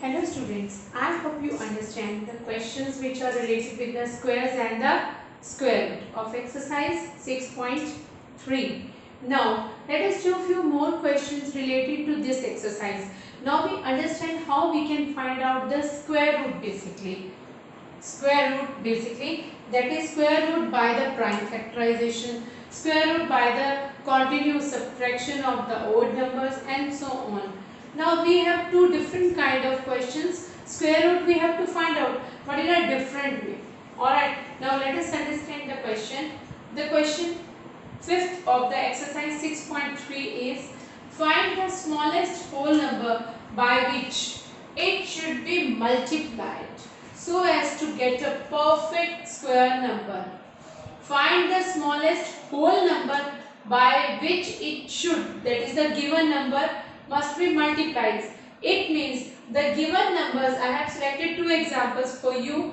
Hello students, I hope you understand the questions which are related with the squares and the square root of exercise 6.3. Now, let us do a few more questions related to this exercise. Now we understand how we can find out the square root basically. Square root basically, that is square root by the prime factorization, square root by the continuous subtraction of the odd numbers and so on. Now we have two different kind of questions. Square root we have to find out, but in a different way. Alright, now let us understand the question. The question 5th of the exercise 6.3 is find the smallest whole number by which it should be multiplied so as to get a perfect square number. Find the smallest whole number by which it should, that is the given number, must be multiplied. It means the given numbers, I have selected two examples for you.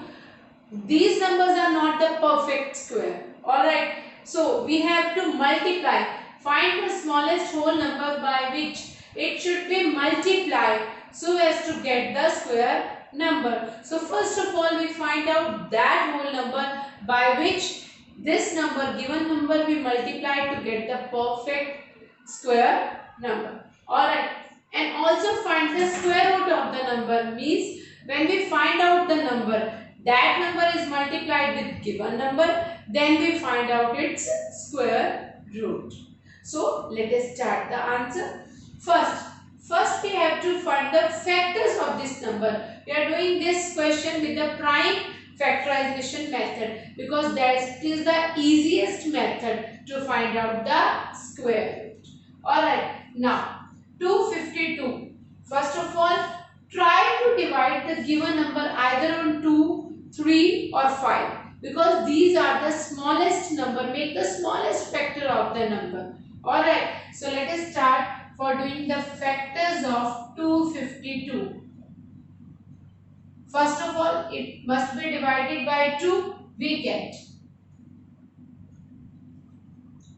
These numbers are not the perfect square. Alright, so we have to multiply. Find the smallest whole number by which it should be multiplied so as to get the square number. So first of all we find out that whole number by which this number, given number, we multiply to get the perfect square number. Alright, and also find the square root of the number, means when we find out the number, that number is multiplied with given number, then we find out its square root. So let us start the answer. First we have to find the factors of this number. We are doing this question with the prime factorization method because that is the easiest method to find out the square root. Alright, now 252. First of all, try to divide the given number either on 2, 3 or 5 because these are the smallest number. Make the smallest factor of the number. Alright, so let us start for doing the factors of 252. First of all, it must be divided by 2. We get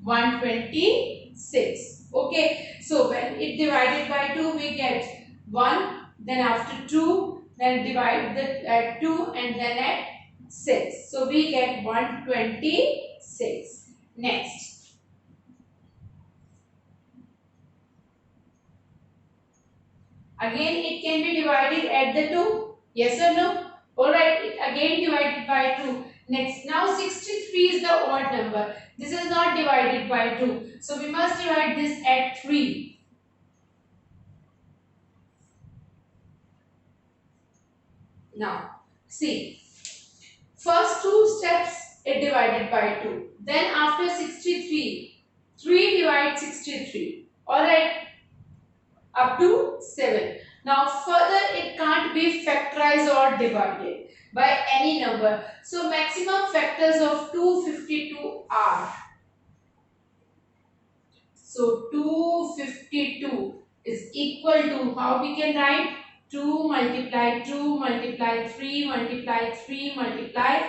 126. Okay, so when it divided by 2, we get 1, then after 2, then divide at 2 and then at 6. So we get 126. Next. Again it can be divided at the 2. Yes or no? Alright, it again divided by 2. Next, now 63 is the odd number. This is not divided by 2. So we must divide this at 3. Now, see. First two steps it divided by 2. Then after 63, 3 divides 63. Alright, up to 7. Now further it can't be factorized or divided by any number. So maximum factors of 252 are. So 252 is equal to, how we can write? 2 multiply 2 multiply 3 multiply 3 multiply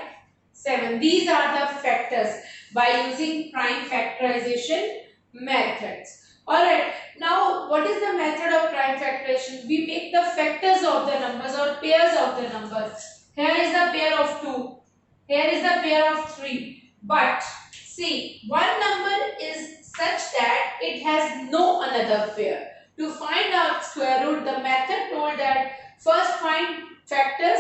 7. These are the factors by using prime factorization methods. Alright, now what is the method of prime factorization? We make the factors of the numbers or pairs of the numbers. Here is the pair of 2. Here is the pair of 3. But see, one number is such that it has no another pair. To find out square root, the method told that first find factors,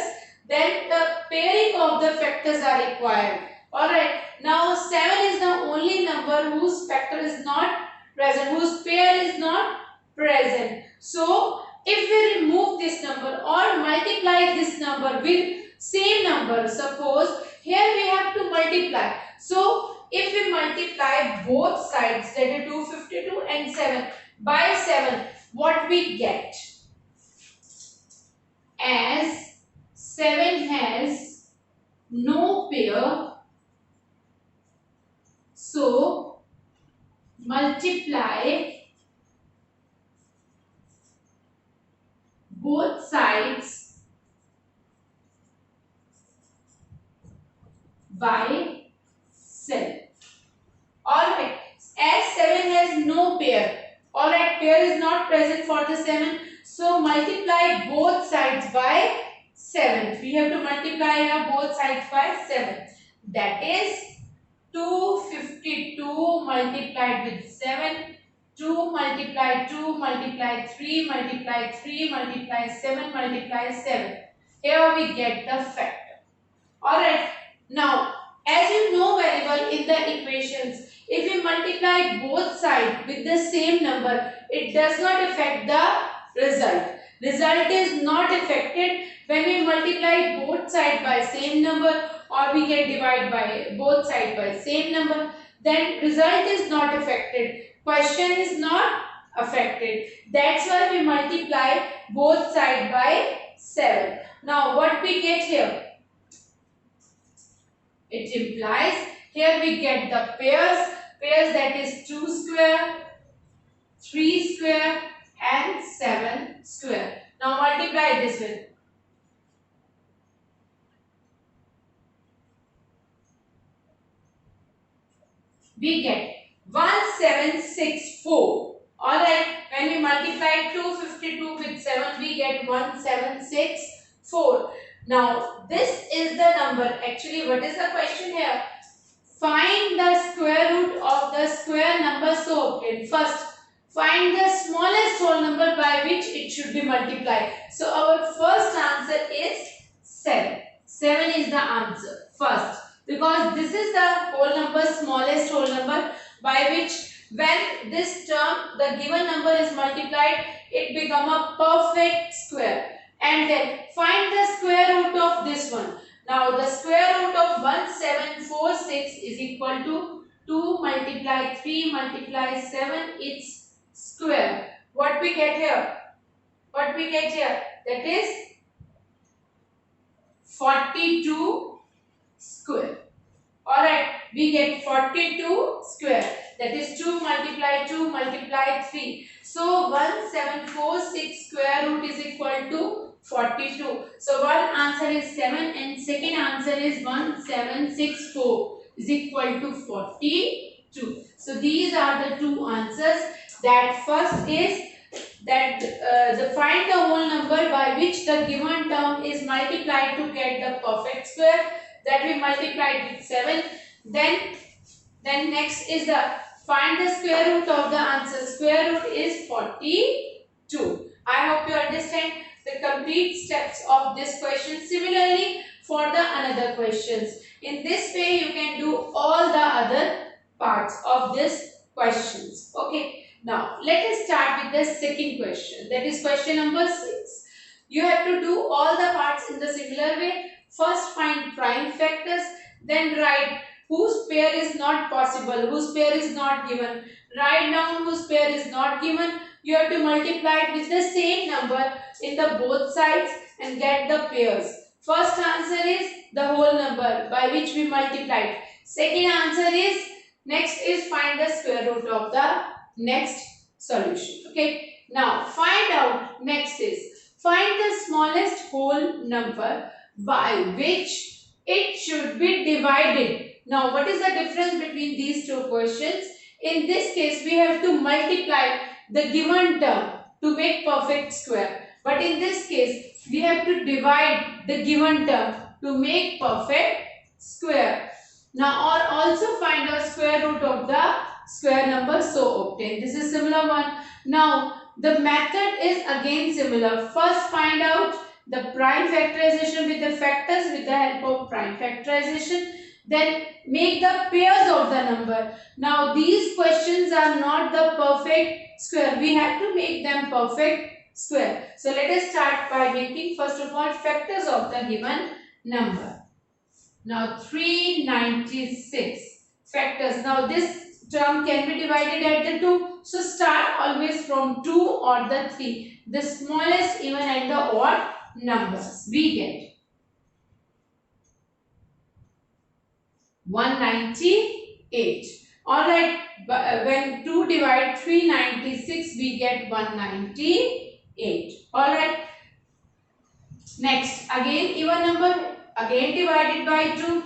then the pairing of the factors are required. Alright, now 7 is the only number whose factor is not present, whose pair is not present. So, if we remove this number or multiply this number with same number, suppose here we have to multiply. So, if we multiply both sides, that is 252 and 7 by 7, what we get? As 7 has no pair, so multiply both sides by 7. Alright, as 7 has no pair. Alright, pair is not present for the 7. So multiply both sides by That is 252 multiplied with 7. 2 multiply 2 multiply 3 multiply 3 multiply 7 multiply 7. Here we get the factor. Alright. Now, as you know very well in the equations, if we multiply both sides with the same number, it does not affect the result. Result is not affected when we multiply both sides by same number, or we can divide by both sides by same number. Then result is not affected. Question is not affected. That's why we multiply both sides by 7. Now what we get here? It implies here we get the pairs that is 2 square, 3 square and 7 square. Now multiply this with. We get 1764. Alright, when we multiply 252 with 7, we get 1764. Now, this is the number. Actually, what is the question here? Find the square root of the square number so obtained. First, find the smallest whole number by which it should be multiplied. So, our first answer is 7. 7 is the answer first, because this is the whole number, smallest whole number by which when this term, the given number is multiplied, it become a perfect square. And then find the square root of this one. Now the square root of 1746 is equal to 2 multiply 3 multiply 7, its square. What we get here? What we get here? That is 42 square. Alright, we get 42 square. That is 2 multiply 2 multiply 3. So 1746 square root is equal to 42. So one answer is 7 and second answer is 1764 is equal to 42. So these are the two answers. That first is that find the whole number by which the given term is multiplied to get the perfect square, that we multiplied with 7. Then next is the find the square root of the answer. Square root is 42. I hope you understand the complete steps of this question. Similarly for the another questions. In this way you can do all the other parts of this questions. Okay. Now let us start with the second question. That is question number 6. You have to do all the parts in the similar way. First find prime factors, then write whose pair is not possible, whose pair is not given. Write down whose pair is not given. You have to multiply it with the same number in the both sides and get the pairs. First answer is the whole number by which we multiplied. Second answer is, next is find the square root of the next solution. Okay. Now find out, next is find the smallest whole number by which it should be divided. Now what is the difference between these two questions? In this case we have to multiply the given term to make perfect square. But in this case we have to divide the given term to make perfect square. Now or also find the square root of the square number so obtained. This is similar one. Now the method is again similar. First find out the prime factorization with the factors with the help of prime factorization. Then make the pairs of the number. Now these questions are not the perfect square. We have to make them perfect square. So let us start by making first of all factors of the given number. Now 396 factors. Now this term can be divided at the 2. So start always from 2 or the 3. The smallest even and the odd numbers. We get 198. Alright, when 2 divide 396, we get 198. Alright. Next, again even number, again divided by 2.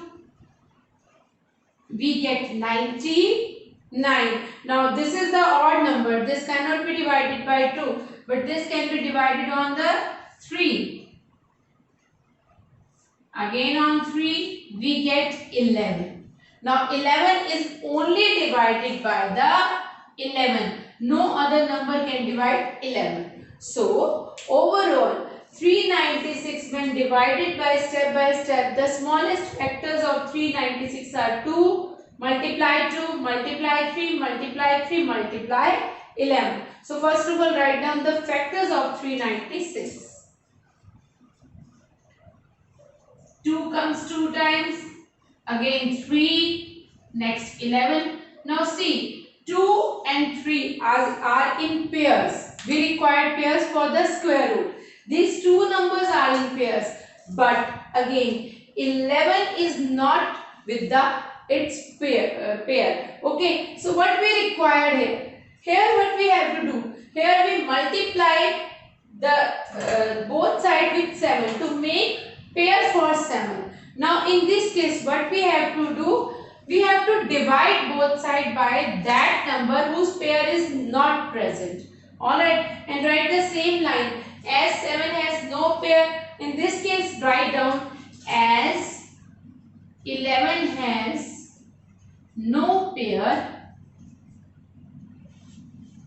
We get 99. Now this is the odd number. This cannot be divided by 2. But this can be divided on the 3. Again on 3 we get 11. Now 11 is only divided by the 11. No other number can divide 11. So overall 396 when divided by step, the smallest factors of 396 are 2, multiply 2, multiply 3, multiply 3, multiply 11. So first of all write down the factors of 396. 2 comes 2 times, again 3, next 11. Now see, 2 and 3 are in pairs. We require pairs for the square root. These two numbers are in pairs, but again 11 is not with the its pair. Okay, so what we required here? Here what we have to do? Here we multiply the both sides with 7 to make pair for 7. Now in this case what we have to do? We have to divide both sides by that number whose pair is not present. Alright, and write the same line. As 7 has no pair, in this case write down as 11 has no pair.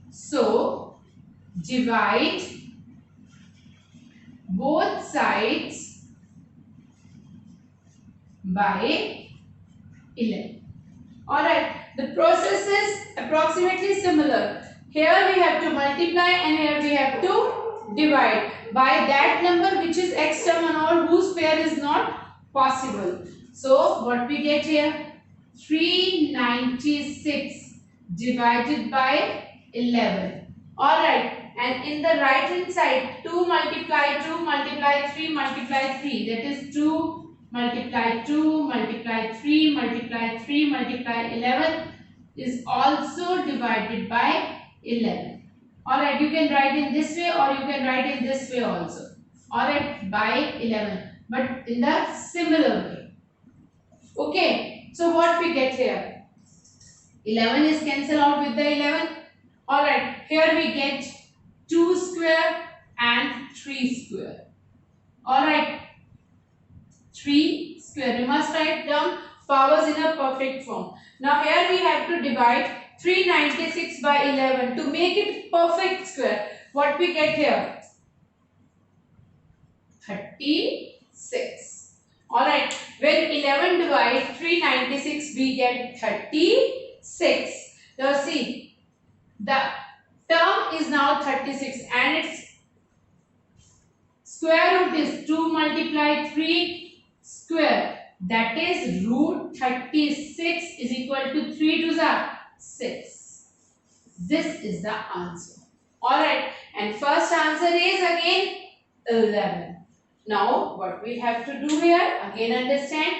So divide both sides by 11. Alright, the process is approximately similar. Here we have to multiply and here we have to divide by that number which is x term or whose pair is not possible. So what we get here? 396 divided by 11. Alright, and in the right hand side 2 multiply 2 multiply 3 multiply 3, that is 2 multiply 2 multiply 3 multiply 3 multiply 11 is also divided by 11. Alright, you can write in this way or you can write in this way also. Alright, by 11, but in the similar way. Okay, so what we get here? 11 is cancelled out with the 11. Alright, here we get 2 square and 3 square. Alright, 3 square. We must write down powers in a perfect form. Now here we have to divide 396 by 11 to make it perfect square. What we get here? 36. Alright, when 11 divides 396 we get 36. Now see, the term is now 36 and its square root is 2 multiply 3 square, that is root 36 is equal to 3 to the 6. This is the answer. Alright, and first answer is again 11. Now what we have to do here, again understand,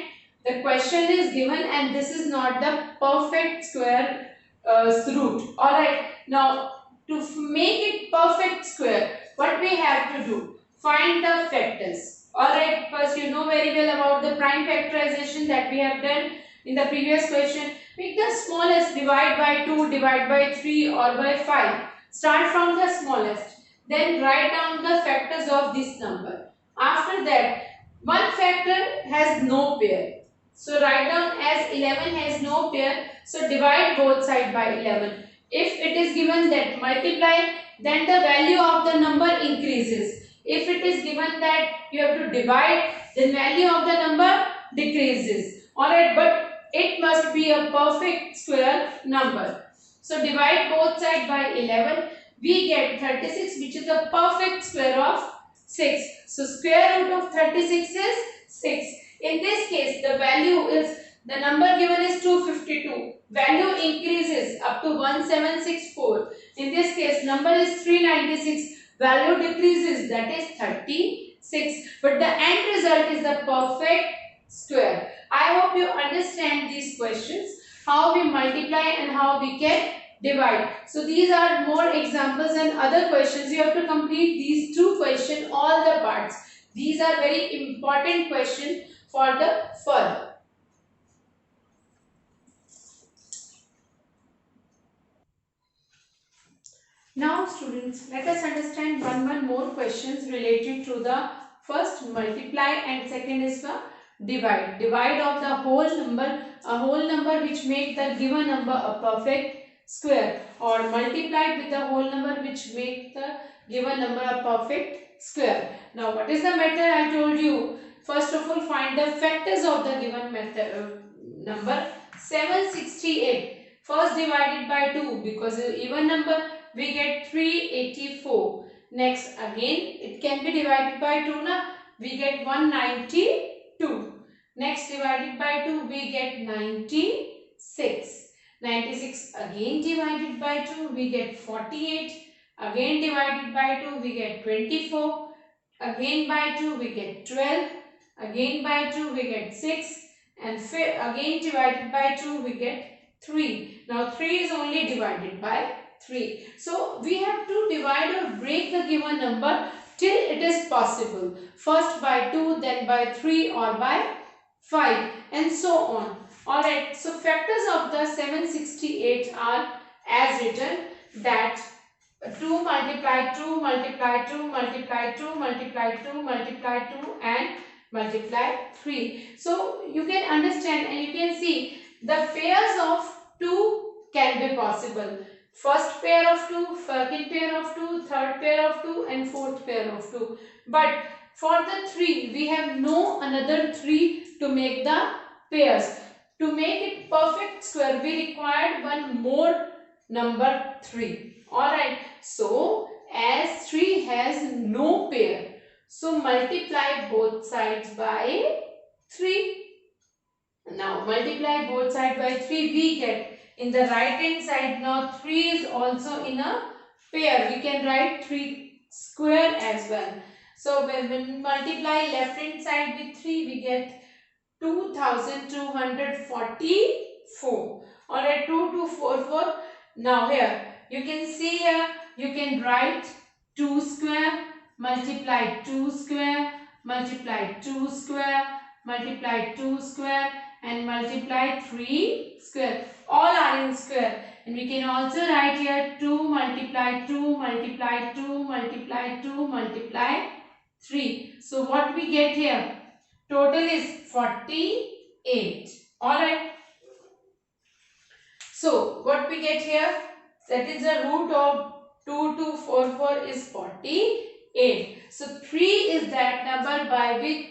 the question is given and this is not the perfect square root. Alright, now to make it perfect square, what we have to do? Find the factors. Alright, first you know very well about the prime factorization that we have done in the previous question. Pick the smallest, divide by 2, divide by 3 or by 5. Start from the smallest. Then write down the factors of this number. After that, one factor has no pair. So write down as 11 has no pair. So divide both sides by 11. If it is given that multiply, then the value of the number increases. If it is given that you have to divide, then value of the number decreases. Alright, but it must be a perfect square number. So divide both sides by 11. We get 36, which is a perfect square of 6. So square root of 36 is 6. In this case, the value is, the number given is 252. Value increases up to 1764. In this case, number is 396. Value decreases, that is 36. But the end result is the perfect square. I hope you understand these questions, how we multiply and how we can divide. So these are more examples and other questions. You have to complete these two questions, all the parts. These are very important questions for the further. Now students, let us understand one more questions related to the first multiply and second is the Divide of the whole number which make the given number a perfect square, or multiplied with the whole number which make the given number a perfect square. Now what is the method I told you? First of all, find the factors of the given method number 768. First divided by 2, because even number we get 384. Next again it can be divided by 2 na, we get 192. Next divided by 2 we get 96. 96 again divided by 2 we get 48. Again divided by 2 we get 24. Again by 2 we get 12. Again by 2 we get 6. And again divided by 2 we get 3. Now 3 is only divided by 3. So we have to divide or break the given number till it is possible. First by 2, then by 3 or by 5, and so on. Alright, so factors of the 768 are as written, that 2 multiply 2 multiply 2 multiply 2 multiply 2 multiply 2 and multiply 3. So you can understand and you can see the pairs of 2 can be possible. First pair of 2, second pair of 2, third pair of 2 and fourth pair of 2. But for the 3 we have no another 3 to make the pairs. To make it perfect square we required one more number 3. Alright, so as 3 has no pair, so multiply both sides by 3. Now multiply both sides by 3, we get in the right hand side, now 3 is also in a pair. We can write 3 square as well. So when we multiply left hand side with 3, we get 2244. Alright, 2244. Now here you can see, here you can write 2 square multiply 2 square multiply 2 square multiply 2 square and multiply 3 square. All are in square. And we can also write here 2 multiply 2 multiply 2 multiply 2 multiply 3. So what we get here? Total is 48. Alright. So what we get here? That is the root of 2244 is 48. So 3 is that number by which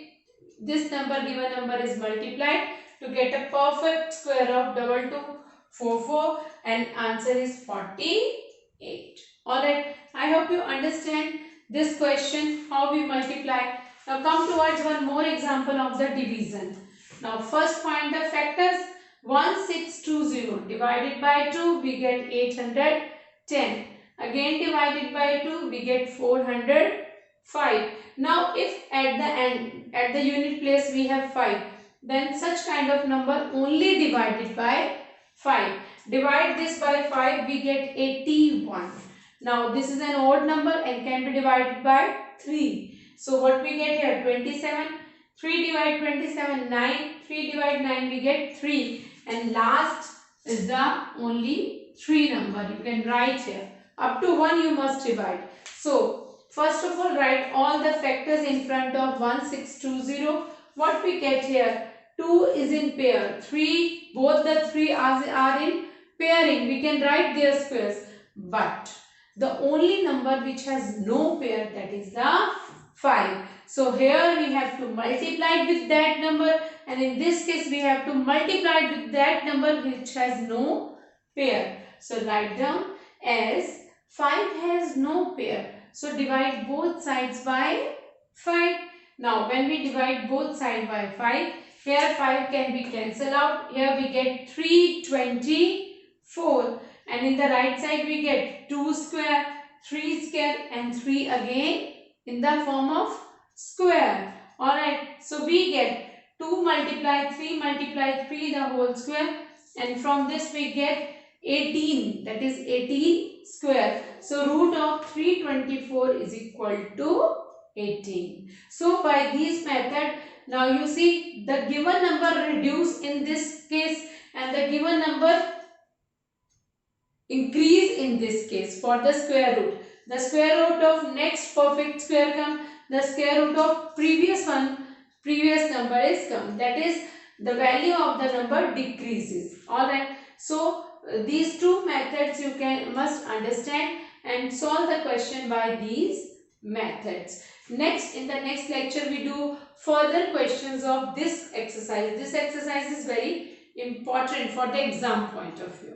this number, given number, is multiplied to get a perfect square of 2244, and answer is 48. Alright, I hope you understand this question, how we multiply. Now come towards one more example of the division. Now first find the factors. 1620 divided by 2 we get 810. Again divided by 2 we get 405. Now if at the end, at the unit place we have 5, then such kind of number only divided by 5. Divide this by 5, we get 81. Now this is an odd number and can be divided by 3. So what we get here? 27. 3 divide 27, 9. 3 divide 9, we get 3. And last is the only 3 number. You can write here. Up to 1 you must divide. So first of all, write all the factors in front of 1620. What we get here? 2 is in pair. 3, both the 3 are in pairing. We can write their squares. But the only number which has no pair, that is the 5. So here we have to multiply with that number, and in this case we have to multiply with that number which has no pair. So write down as 5 has no pair. So divide both sides by 5. Now when we divide both sides by 5, here 5 can be cancelled out. Here we get 324. And in the right side we get 2 square, 3 square and 3 again in the form of square. Alright, so we get 2 multiply 3 multiply 3 the whole square, and from this we get 18, that is 18 square. So root of 324 is equal to 18. So by this method, now you see the given number reduce in this case and the given number increase in this case for the square root. The square root of next perfect square come, the square root of previous number number is come, that is the value of the number decreases. Alright, so these two methods you must understand and solve the question by these methods. Next, in the next lecture we do further questions of this exercise. This exercise is very important for the exam point of view.